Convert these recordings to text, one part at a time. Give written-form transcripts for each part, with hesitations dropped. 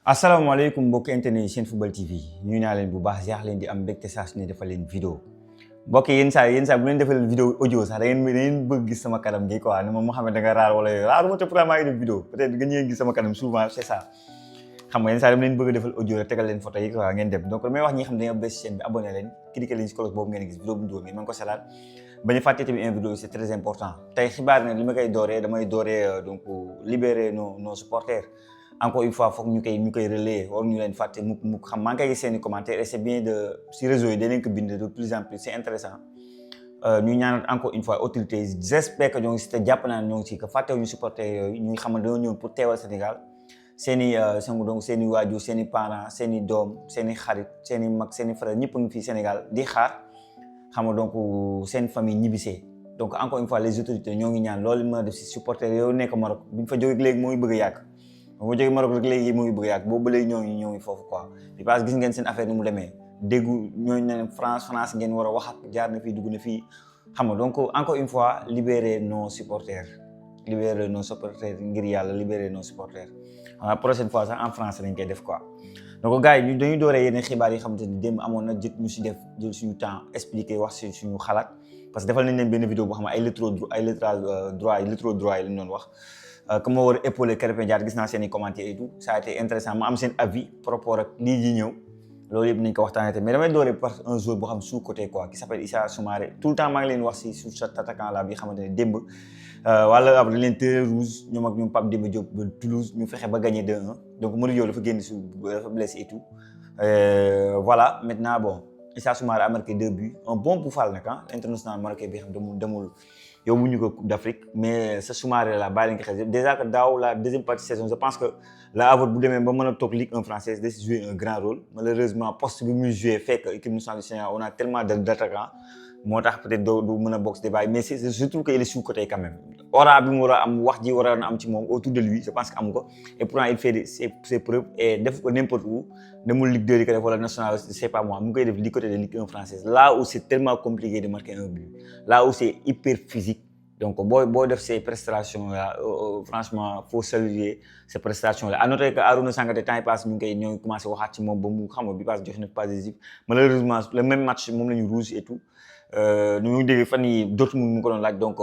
asalaamaaleykum mbokki internet yi seen football TV ñu naa leen bu baax jeex leen di am mbégte saa su ne defal leen vidéo mbokk yi yenn saa bu leen defal vidéo audio sax da ngeen bëgg gis sama kanam gi quoi ne ma Mouhamed da nga raar wala raar ma te vraiment ngi def vidéo peut-être nga ñëw gis sama kanam souvent c'est ça xam nga yenn saa dama leen bëgg defal audio rek tegal leen photo yi quoi ngeen dem donc damay wax ñi xam ne dañoo abonné chaîne bi abonné leen cliquer leen ci cloche boobu ngeen gis vidéo bu ñu ngeen mën ko seetaan bañ a fàtte tamit une vidéo c'est très important tey xibaar ne li ma koy dooree damay dooree donc libérer nos supporters encore une fois foog ñu koy relayer war ñu leen fàtte mu xam maa ngi koy gis seen i commentaires et c'est bien de si réseau yi danañ ko bind de plus en plus c'est intéressant ñu ñaanal encore une fois autorités j'espère que ñoo ngi si te jàpp naa ñoo ngi si que fàttewuñu supporters yooyu ñu xam ne dañoo ñëw pour teewal Sénégal seen i donc seen i waajur seen i parents seen i doom seen i xarit seen i mag seen i frère ñëpp a ngi fii Sénégal di xaar xam nga donc seen famille ñibbisee donc encore une fois les autorités ñoo ngi ñaan loolu mën a def si supporters yooyu nekk Maroc bu ñu fa jógee léegi moo ngi bëgg a yàgg ba ma jógee Maroc rek léegi moo ngi bëgg a yàgg boobu ba léegi ñoo ngi foofu quoi bi parce que gis ngeen seen affaire ni mu demee déggu ñooñu ne France ngeen war a wax ak jaar na fii dugg na fii xam nga donc encore une fois libérer nos supporters ngir yàlla libérer nos supporters xam nga prochaine fois sax en France lañ koy def quoi donc gars yi dañuy dooree yeneen xibaar yi xamante ni démb amoon na jot ñu si def jël suñu temps expliquer wax si suñu xalaat parce que defal nañ leen benn vidéo boo xam ne ay littoral droit yi lañ doon wax comme moo war a épauler Krépin Diatta gis naa seen i commentaires et tout ça a été intéressant ma am seen avis par rapport ak lii ji ñëw loolu yëpp nañ ko waxtaanee mais damay dooree par un joueur boo xam sous côté quoi qui s'appelle Issa Soumaré tout le temps maa ngi leen wax si sur cet attaquant là bi xamante ne démb wala ab dañ leen teel rouge ñoom ak ñoom Pape Demba Diop ba Toulouse ñu fexe ba gagné 2-1 donc Mourinho Diop dafa génn si dafa blessé et tout voilà maintenant bon Issa Soumaré a marqué 2 buts un bon bouffal nag international marocain bi xam demul yóbbuñu ko Coupe d'Afrique mais sa Soumaré la bàyyi lañ ko xel déjà que daaw la deuxième partie de saison je pense que la Havre bu demee ba mën a toog Ligue 1 française da si jouer un grand rôle malheureusement poste bi muy joué fekk équipe nationale du Sénégal on a tellement d'attaquants moo tax peut-être du mën a bokk si débat mais je trouve que il est sous-coté quand même aura bi mu war a am wax ji war a am ci moom autour de lui je pense que amu ko et pourtant il fait ses preuves et def ko n'importe où demul Ligue 2 di ko def wala national c'est pas moi mu ngi koy def du côté de Ligue 1 française là où c'est tellement compliqué de marquer un but là où c'est hyper physique donc boo def ces prestations là franchement faut saluer ces prestations là à noter que Arouna Sangaré temps yi passe ñu ngi commencé waxaat ci moom ba mu xam nga bi passe joxe na pas décisif malheureusement le même match moom la ñu rouge et tout ñu ngi dégg fan yi Dortmund mu ko doon laaj donc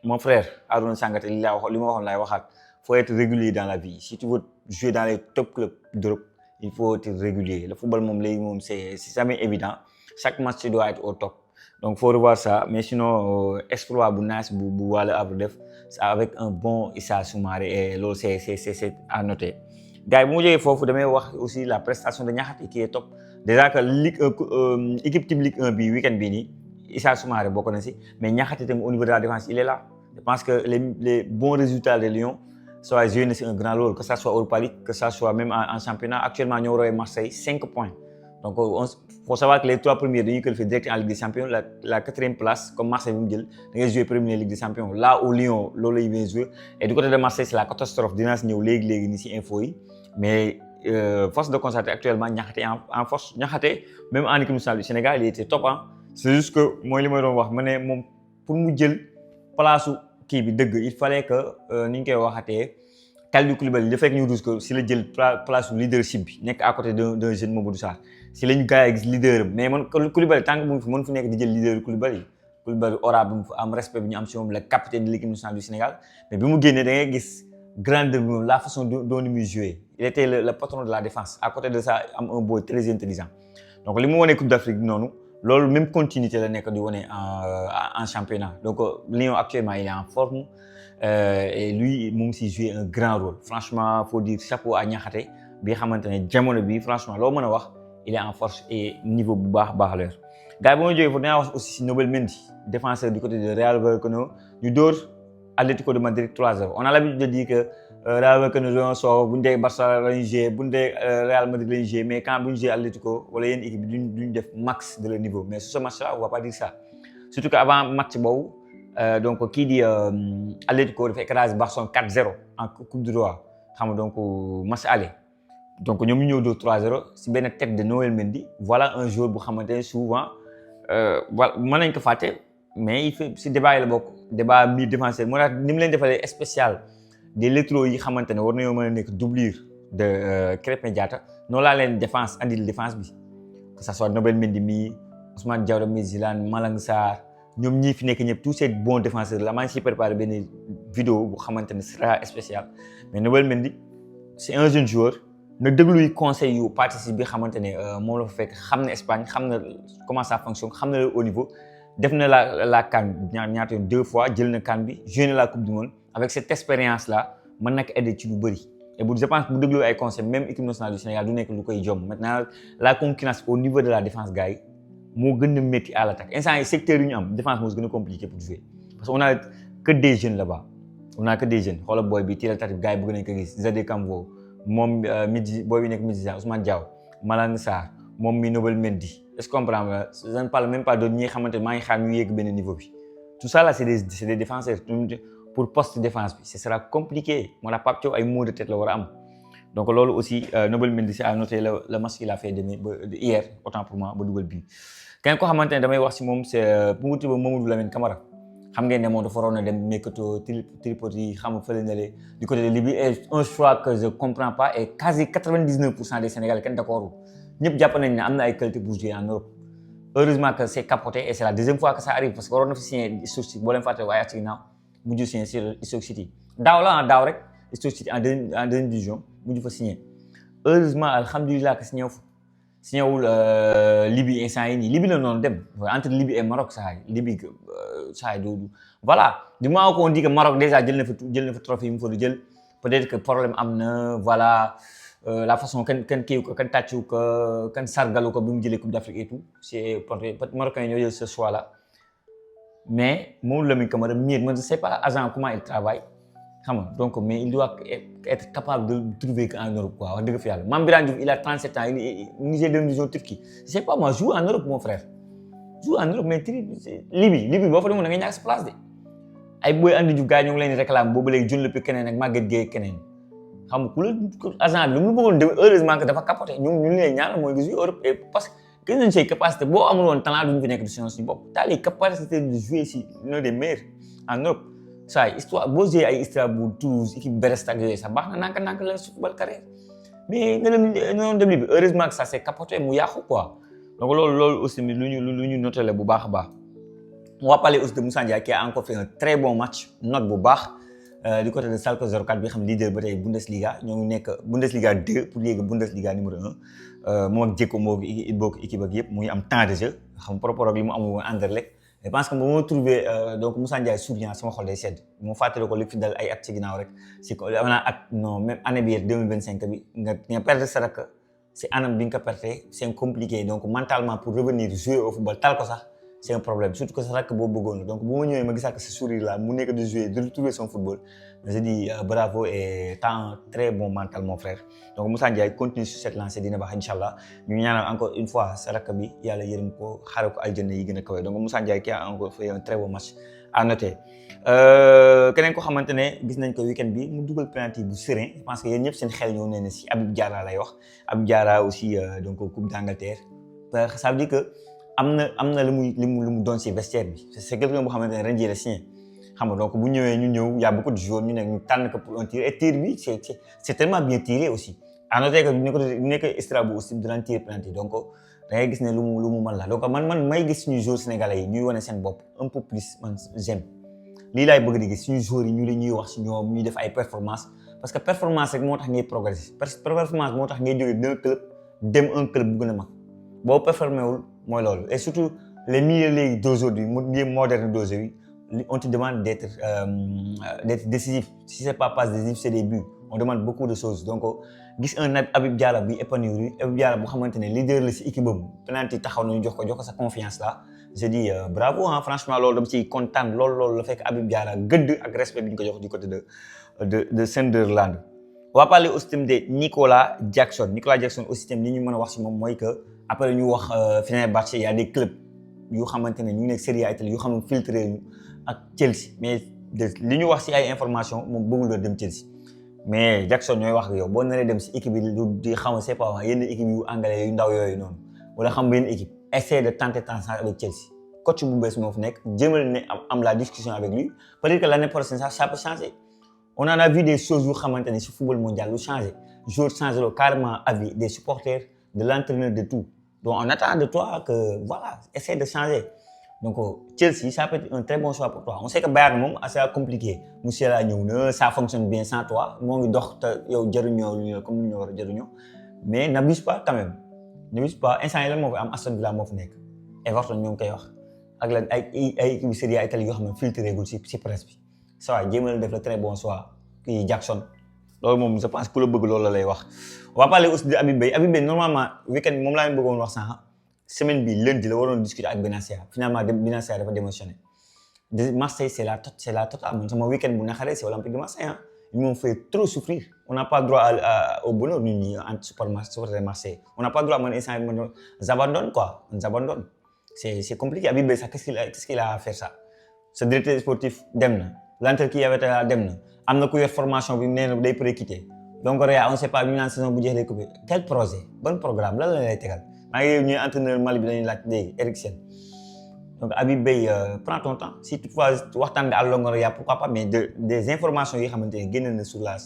mon frère Arouna Sangaré li ma waxoon laay waxaat faut être régulier dans la vie si tu veux jouer dans les top clubs d'Europe il faut être régulier le football moom léegi moom c'est jamais évident chaque match tu dois être au top donc faut revoir ça mais sinon exploit bu nice bu wàllu Havre def c'est avec un bon Issa Soumaré et loolu c'est à noter gars yi bu ma jógee foofu damay wax aussi la prestation de Niakhaté qui est top déjà que équipe type Ligue 1 bi week-end bii nii Issa Soumaré bokk na si mais Niakhaté tamit au niveau de la défense il est là je pense que les bons résultats de Lyon soit joué na si un grand rôle que ça soit Europa League que ça soit même en championnat actuellement ñoo rawee Marseille 5 points donc faut savoir que les 3 premiers dañuy qualifier direct en Ligue des Champions la 4e place comme Marseille bi mu jël da ngay jouer première Ligue des Champions là où Lyon loolu lay bien jouer et du côté de Marseille c'est la catastrophe dinaa si ñëw léegi ni si info yi mais force de constater actuellement Niakhaté en force Niakhaté même en équipe nationale du Sénégal il était top c'est juste que mooy li may doon wax ma ne moom pour mu jël place kii bi dëgg il fallait que ni ñu koy waxatee Kalidou Koulibaly li fekk ñu douze ko si la jël place leadership bi nekk à côté d'un jeune Mamadou Sarr si lañu gars yi gis leader mais man Koulibaly tant que mu ngi fi mën fu nekk di jël leader Koulibaly aura bi mu am respect bi ñu am si moom le capitaine de l'équipe nationale du Sénégal mais bi mu génnee da ngay gis grandeur bi moom la façon dont muy jouer il était le patron de la défense à côté de ça am un boy très intelligent donc li mu wonee Coupe d'Afrique bi noonu loolu même continuité la nekk di wone en championnat donc Lyon actuellement il est en forme et lui mu ngi si jouer un grand rôle franchement faut dire chapeau à Niakhaté bi xamante ne jamono bi franchement loo mën a wax il est en force et niveau bu baax l'heure gars yi ba ma jógee foofu dinaa wax aussi si Nabil Mendy défenseur du côté de Real Vallecano ñu dóor Atlético de Madrid 3-0 on a l'habitude de dire que Real Vallecano dañoo soow bu ñu dee Barça lañu jouer bu ñu dee Real Madrid lañu jouer mais quand bu ñu jouer Atlético wala yenn équipe bi duñ def max de leur niveau mais sur ce match là on va pas dire ça surtout que avant match boobu donc kii di Atlético dafa écraser Barcelone 4-0 en Coupe du Roi xam nga donc match aller donc ñoom ñu ñëw dóor 3-0 si benn tête de Nabil Mendy voilà un joueur bu xamante ne souvent voilà mën nañ ko fàtte mais il fait si débat yi la bokk débat mi défenseur moo tax ni mu leen defalee spécial des latéraux yi xamante ne war nañoo mën a nekk doublure de Krépin Diatta noonu laa leen défense andil défense bi que ça soit Nobel Mendy mi Ousmane Diawara Midtjylland Malang Sarr ñoom ñii fi nekk ñëpp tous ces bons défenseurs la maa ngi siy préparé benn vidéo bu xamante ne sera spécial mais Nobel Mendy c'est un jeune joueur na dégluy conseil yu participe bi xamante ne moom la fa fekk xam na Espagne xam na comment ça fonctionne xam na le haut niveau def na la CAN ñaata yoon 2 fois jël na CAN bi joué na la coupe du monde avec cette expérience là mën na ko aider ci lu bëri et je pense bu déglu ay conseils même équipe nationale du Sénégal du nekk lu koy jom maintenant la concurrence au niveau de la défense gars yi moo gën a métti à l'attaque instant yi secteur yu ñu am défense moo gën a compliqué pour jouer parce qu'on a que des jeunes là-bas on a que des jeunes xoolal booy bi tirel tatif gars yi bëgg nañ ko gis Zade Kambo moom booy bi nekk Midtjylland Ousmane Diaw Malang Sarr moom mi Nobel Mendy est-ce que comprendre nga je ne parle même pas de ñi nga xamante ne maa ngi xaar ñu yegg benn niveau bi tout ça là c'est des défenseurs pour poste défense bi ce sera compliqué moo tax Pape Thiaw ay maux de tête la war a am donc loolu aussi Nobel Mendy c'est à noter le match qu'il a fait hier autant pour moi ba dugal bii kenn ko xamante ne damay wax si moom c'est bu mu tudd Mamadou Lamine Camara xam ngeen ne moom dafa waroon a dem Mercato Tripoli xam nga fële na le du côté de Libye et un choix que je comprends pas et quasi 99% des Sénégalais kenn d'accord ñëpp jàpp nañ ne am na ay qualité pour jouer en Europe heureusement que c'est capoté et c'est la deuxième fois que ça arrive parce que waroon na fi signer Stoke City boo leen fàtte waaye at ci ginnaaw mujj signer sur Stoke City daaw rek Stoke City en deuxième division mujj fa signer heureusement alhamdulilah que signé wul Libye instant yi nii Libye la noonu dem entre Libye et Maroc saa yi Libye saa yi du voilà du moment qu'on dit que Maroc déjà jël na fa trophée yi mu fa du jël peut-être que problème am na voilà la façon kan kii ko kan tàccu ko kan sargalu ko bi mu jëlee Coupe d'Afrique et tout c'est peut-être Marocains ñoo jël ce choix là mais Mamadou Lamine Camara mieux man je sais pas agent comment il travaille xam nga donc mais il doit être capable de trouver en Europe quoi wax dëgg fa yàlla Mame Birane Diouf il a 37 ans Niger deuxième division Turquie je sais pas moi joue en Europe mon frère joue en Europe mais Libye boo fa demoon da nga ñàkk sa place de ay booy andi Diouf gars yi ñoo ngi leen di réclame boobu léegi John Lopy keneen ak Maguette Gueye keneen xam nga ku la agent bi lu mu bëggoon dem heureusement que dafa capoté ñu leen ñaanal mooy gis Europe et parce que gis nañ say capacité boo amul woon talent duñu fi nekk di suñu bopp t'as les capacités de jouer si l'un des meilleurs en Europe saa histoire boo joué ay Istanbul Toulouse équipe Brest ak yooyu sax baax na nank la football carrière mais nga dem Libye heureusement que ça s'est capoté mu yàqu quoi donc loolu aussi lu ñu noté la bu baax a baax on va parler aussi de Moussa Ndiaye qui a encore fait un très bon match note bu baax du côté de Schalke 04 bi xam leader ba tey Bundesliga ñoo ngi nekk Bundesliga 2 pour yéeg Bundesliga numéro 1 moom ak Dzeko moo bokk équipe ak yëpp mu ngi am temps de jeu xam par rapport ak li mu amul woon Anderlecht je pense que moo trouvé donc Moussa Ndiaye souriant sama xol day sedd moo fàttali ko li fi dal ay at ci ginnaaw rek c'est que non même année bi 2025 bi nga perdre sa rakk c'est anam bi nga ko perte c'est compliqué donc mentalement pour revenir jouer au football tal ko sax c'est un problème surtout que sa rakk boobu bëggoon donc bu ma ñëwee ma gisaat que ce sourire là mu nekk de jouer de retrouver son football je dis bravo et t'as un très bon mental mon frère donc Moussa Ndiaye continue sur cette lancée dina baax inchallah ñu ñaanal encore une fois sa rakk bi yàlla yërëm ko xare ko aljanna yi gën a kawe donc Moussa Ndiaye qui a encore fait un très bon match à noter keneen ko xamante ne gis nañ ko week-end bi mu dugal penalty bu serein je pense que yéen ñëpp seen xel ñëw ne si Habib Diarra lay wax Habib Diarra aussi donc Coupe d'Angleterre ça veut dire que am na lu mu doon ci vestiaire bi c'est quelqu'un boo xamante ne ren jii la signé xam nga donc bu ñëwee ñu ñëw y a beaucoup de joueurs ñu ne ñu tànn ko pour un tir et tir bi c'est tellement bien tiré aussi à noter que ñu nekk Strasbourg aussi dinañ tiré penalty donc da ngay gis ne lu mu mën la donc man may gis suñu joueurs sénégalais yi ñuy wane seen bopp un peu plus man j'aime lii laay bëgg di gis suñu joueurs yi ñu la ñuy wax ci ñoom ñuy def ay performance parce que performance rek moo tax ngay progresser performance moo tax ngay jógee d'un club dem un club bu gën a mag boo performé wul mooy loolu et surtout les milieux léegi d'aujourd'hui milieux modernes d'aujourd'hui on te demande d'être décisif si c'est pas passe décisif c'est des buts on demande beaucoup de choses donc gis un Habib Diarra bi épanoui Habib Diarra bu xamante ne leader la ci équipe boobu penalty taxaw nañu jox ko sa confiance là je dis bravo franchement loolu dama ciy kontaan loolu la fekk Habib Diarra gëdd ak respect bi ñu ko jox du côté de Sunderland. On va parler aussi de Nicolas Jackson aussi tamit li ñu mën a wax ci moom mooy que après ñu wax Fenerbahçe y a des clubs yu xamante ne ñu ngi nekk Serie A Italie yu xam ne filtré ñu ak Chelsea mais li ñu wax ci ay information moom bëggul doon dem Chelsea mais Jackson ñooy wax ak yow boo naree dem ci équipe yi di xam c'est pas yenn équipe yu anglais yu ndaw yooyu noonu wala xam benn équipe essayer de tenter avec Chelsea coach bu bees moo fi nekk jéemal ne am la discussion avec lui peut-être que l'année prochaine ça peut changer on en a vu des choses yu xamante ne ci football mondial lu changer joueur changé carrément avis des supporters, de l'entraîneur, de tout. Donc on attend de toi que voilà, essaie de changer. Donc Chelsea, ça peut être un très bon choix pour toi. On sait que Bayern moom assez compliqué. Musiala ñëw na, ça fonctionne bien sans toi. moo ngi dox te yow jëriñoo comme ni ñu war a jëriñoo. Mais n'abuse pas quand même. N'abuse pas instant yi lan moo fi am Aston Villa moo fi nekk. Everton ñoo ngi koy wax. Ak lan ay équipe bi Serie A Italie yoo xam ne filtré gul ci presse bi. Ça va jéem a def le très bon choix kii Jackson. loolu moom je pense que ku la bëgg loolu la lay wax. On va parler aussi de Habib Beye. Habib Beye normalement week-end moom laa leen bëggoon wax sànq. Semaine bi lundi la waroon discuter avec Benatia finalement Benatia dafa démissionné Marseille c'est la totale man sama week-end bu naqaree c'est Olympique de Marseille hein. Ils m'ont fait trop souffrir on n'a pas droit au bonheur ñun ñi en supporter Marseille on n'a pas droit man instant man j'abandonne quoi on abandonne c'est compliqué Habib Beye sax qu'est-ce qu'il a à faire ça ce directeur sportif dem na l'entraîneur qui avait dem na am na ku yor formation bi nee na day préquitté donc Real on sait pas ñu naan saison bu jeex lay coupé quel projet bon programme lan la lay tegal maa ngi ñuy entraîneur Mali bi dañuy laaj léegi Eriksen donc Habib Beye prends ton temps si toutefois waxtaan nga à Longoria pourquoi pas mais des informations yi xamante ne génn na sur la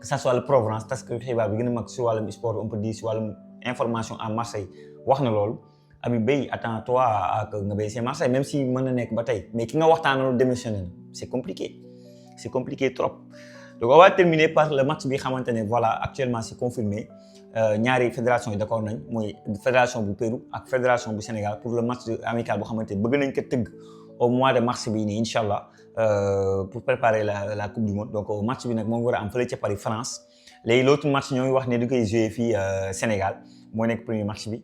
que ça soit le Provence parce que xibaar bi gën a mag si wàllum sport on peut dire si wàllum information à Marseille wax na loolu Habib Beye attends-toi à que nga béy c'est Marseille même si mën na nekk ba tey mais ki nga waxtaanoo démissionné na c'est compliqué trop donc on va terminer par le match bi xamante ne voilà actuellement c'est confirmé ñaari fédération yi d'accord nañ mooy fédération bu Pérou ak fédération bu Sénégal pour le match amical boo xamante ne bëgg nañ ko tëgg au mois de mars bii nii incha allah pour préparer la coupe du monde donc match bi nag moo ngi war a am fële ca Paris France léegi l'autre match ñoo ngi wax ne du koy jouer fii Sénégal moo nekk premier match bi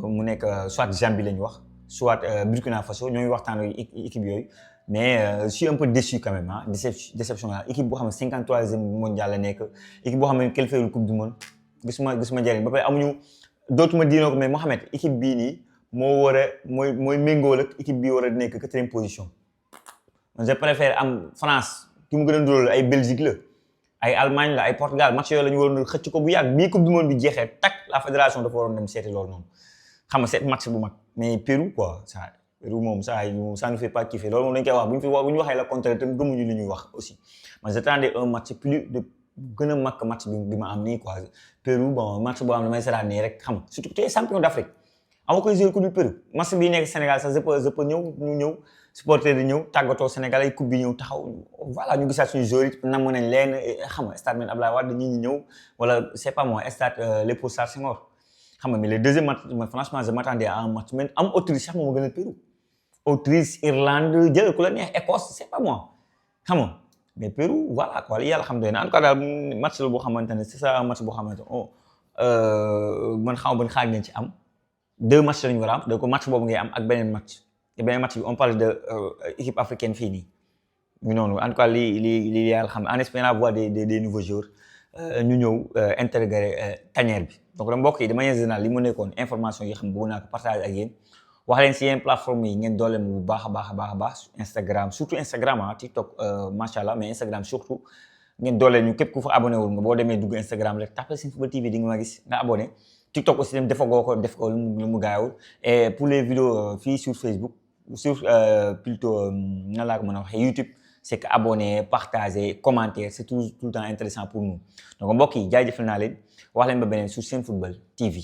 mu nekk soit Zambie la ñu wax soit Burkina Faso ñoo ngi waxtaan ak équipe yooyu mais je suis un peu déçu quand même ah déception la équipe boo xam ne 53e mondial la nekk équipe boo xam ne qualifié coupe du monde gisuma njëriñ ba pare amuñu dootuma diinoo ko mais Mohamed équipe bii nii moo war a mooy méngóol ak équipe bii war a nekk 4e position je préfère am France ki mu gën a ndóol ay Belgique la ay Allemagne la ay Portugal match yooyu la ñu waroon xëcc ko bu yàgg bii coupe du monde bi jeexee tak la fédération dafa waroon dem seeti loolu noonu xam nga seet match bu mag mais Pérou quoi ça Pérou moom ça ne fait pas kiffer loolu moom dañ koy wax bu ñu waxee la contraire tam gëmuñu li ñuy wax aussi man j'attendais un match plus de gën a mag match bi ma am nii quoi Pérou bon match boo xam ne damay seetaan nii rek xam nga surtout tu es champion d'Afrique ama koy jouer ku dul Pérou match bii nekk Sénégal sax je peux ñëw supporter di ñëw tàggatoo Sénégal ay coupe bi ñëw taxaw voilà ñu gisaat suñu joueurs yi namm nañ leen xam nga stade Men Abdoulaye Wade ñi ñëw wala c'est pas moi stade Léopold Sédar Senghor xam nga mais le deuxième match franchement je m'attendais à un match mais am Autriche sax moo ma gën a Pérou Autriche Irlande jël ku la neex Écosse c'est pas moi xam nga mais Pérou voilà quoi yàlla xam doy na en tout cas daal match la boo xamante ne c'est ça un match boo xamante ne man xam ban xaaj nañ ci am 2 matchs lañu war a am donc match boobu ngay am ak beneen match te beneen match bi on parle de équipe africaine fii nii ñu noonu en tout cas li yàlla xam en espérant voir des nouveaux joueurs ñu ñëw intégrer tanière bi donc mbokk yi de manière générale li mu nekkoon information yi xam bëgg naa ko partager ak yéen wax leen si yenn plateforme yi ngeen doole mu bu baax a baax Instagram surtout Instagram TikTok macha allah mais Instagram surtout ngeen doole ñu képp ku fa abonné wul nga boo demee dugg Instagram rek tapé Senfootball TV di nga ma gis nga abonné TikTok aussi dem defagoo ko def ko lu mu gaawul et pour les vidéos fii sur Facebook sur plutôt nan laa ko mën a waxee YouTube c'est que abonner partager commenter c'est tout le temps intéressant pour nous donc mbokk yi jaajëfal naa leen wax leen ba beneen sur Senfootball TV.